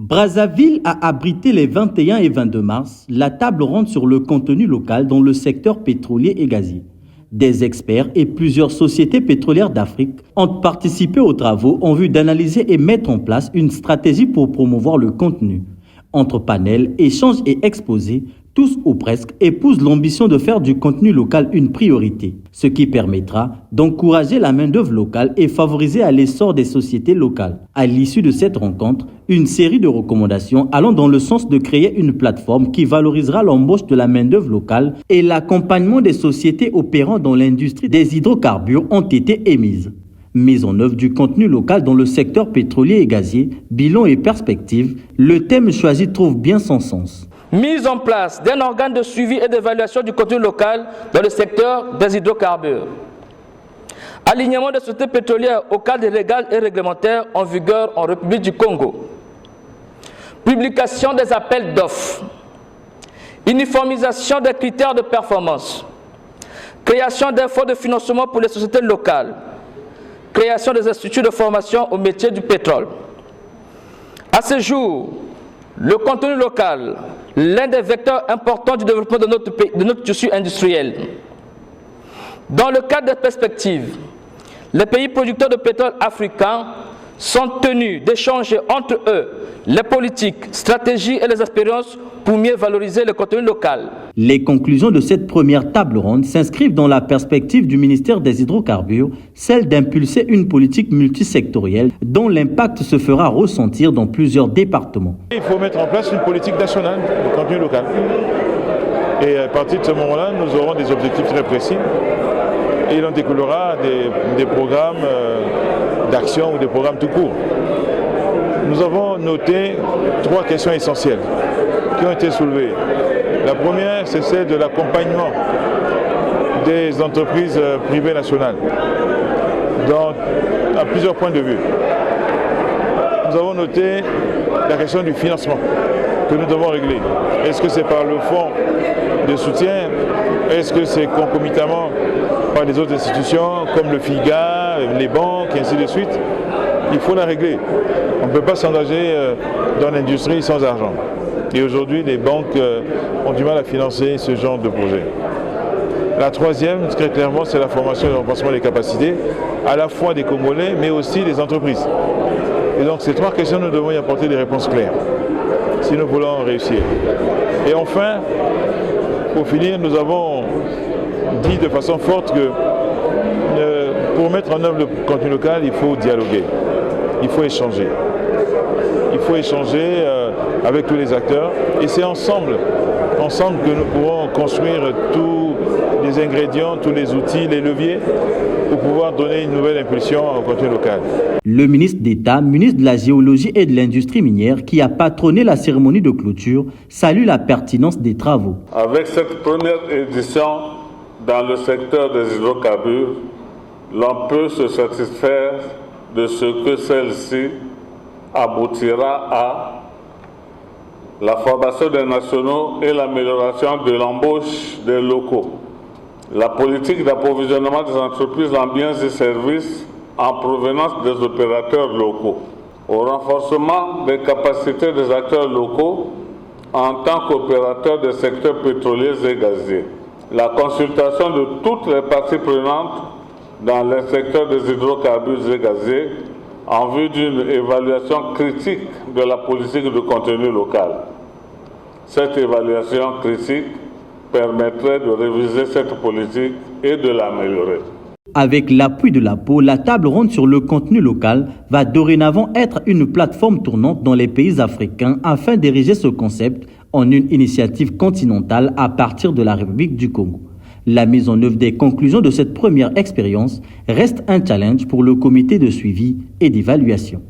Brazzaville a abrité les 21 et 22 mars la table ronde sur le contenu local dans le secteur pétrolier et gazier. Des experts et plusieurs sociétés pétrolières d'Afrique ont participé aux travaux en vue d'analyser et mettre en place une stratégie pour promouvoir le contenu. Entre panels, échanges et exposés, tous ou presque épousent l'ambition de faire du contenu local une priorité, ce qui permettra d'encourager la main-d'œuvre locale et favoriser à l'essor des sociétés locales. À l'issue de cette rencontre, une série de recommandations allant dans le sens de créer une plateforme qui valorisera l'embauche de la main-d'œuvre locale et l'accompagnement des sociétés opérant dans l'industrie des hydrocarbures ont été émises. Mise en œuvre du contenu local dans le secteur pétrolier et gazier, bilan et perspective, le thème choisi trouve bien son sens. Mise en place d'un organe de suivi et d'évaluation du contenu local dans le secteur des hydrocarbures. Alignement des sociétés pétrolières au cadre légal et réglementaire en vigueur en République du Congo. Publication des appels d'offres. Uniformisation des critères de performance. Création d'un fonds de financement pour les sociétés locales. Création des instituts de formation au métier du pétrole. À ce jour, le contenu local, l'un des vecteurs importants du développement de notre tissu industriel. Dans le cadre des perspectives, les pays producteurs de pétrole africains sont tenus d'échanger entre eux les politiques, stratégies et les expériences pour mieux valoriser le contenu local. Les conclusions de cette première table ronde s'inscrivent dans la perspective du ministère des Hydrocarbures, celle d'impulser une politique multisectorielle dont l'impact se fera ressentir dans plusieurs départements. Il faut mettre en place une politique nationale de contenu local. Et à partir de ce moment-là, nous aurons des objectifs très précis. Et il en découlera des programmes d'action ou des programmes tout court. Nous avons noté 3 questions essentielles qui ont été soulevées. La première, c'est celle de l'accompagnement des entreprises privées nationales à plusieurs points de vue. Nous avons noté la question du financement que nous devons régler. Est-ce que c'est par le fonds de soutien? Est-ce que c'est concomitamment par les autres institutions comme le FIGA, les banques et ainsi de suite? Il faut la régler. On ne peut pas s'engager dans l'industrie sans argent. Et aujourd'hui, les banques ont du mal à financer ce genre de projet. La troisième, très clairement, c'est la formation et le renforcement des capacités, à la fois des Congolais, mais aussi des entreprises. Et donc, ces 3 questions, nous devons y apporter des réponses claires, si nous voulons réussir. Et enfin, pour finir, nous avons dit de façon forte que pour mettre en œuvre le contenu local, il faut dialoguer, il faut échanger. Il faut échanger avec tous les acteurs et c'est ensemble que nous pourrons construire tous les ingrédients, tous les outils, les leviers pour pouvoir donner une nouvelle impulsion au contenu local. Le ministre d'État, ministre de la Géologie et de l'Industrie minière, qui a patronné la cérémonie de clôture, salue la pertinence des travaux. Avec cette première édition dans le secteur des hydrocarbures, l'on peut se satisfaire de ce que celle-ci aboutira à la formation des nationaux et l'amélioration de l'embauche des locaux, la politique d'approvisionnement des entreprises en biens et services en provenance des opérateurs locaux, au renforcement des capacités des acteurs locaux en tant qu'opérateurs des secteurs pétroliers et gaziers, la consultation de toutes les parties prenantes dans les secteurs des hydrocarbures et gaziers en vue d'une évaluation critique de la politique de contenu local. Cette évaluation critique permettrait de réviser cette politique et de l'améliorer. Avec l'appui de l'APO, la table ronde sur le contenu local va dorénavant être une plateforme tournante dans les pays africains afin d'ériger ce concept en une initiative continentale à partir de la République du Congo. La mise en œuvre des conclusions de cette première expérience reste un challenge pour le comité de suivi et d'évaluation.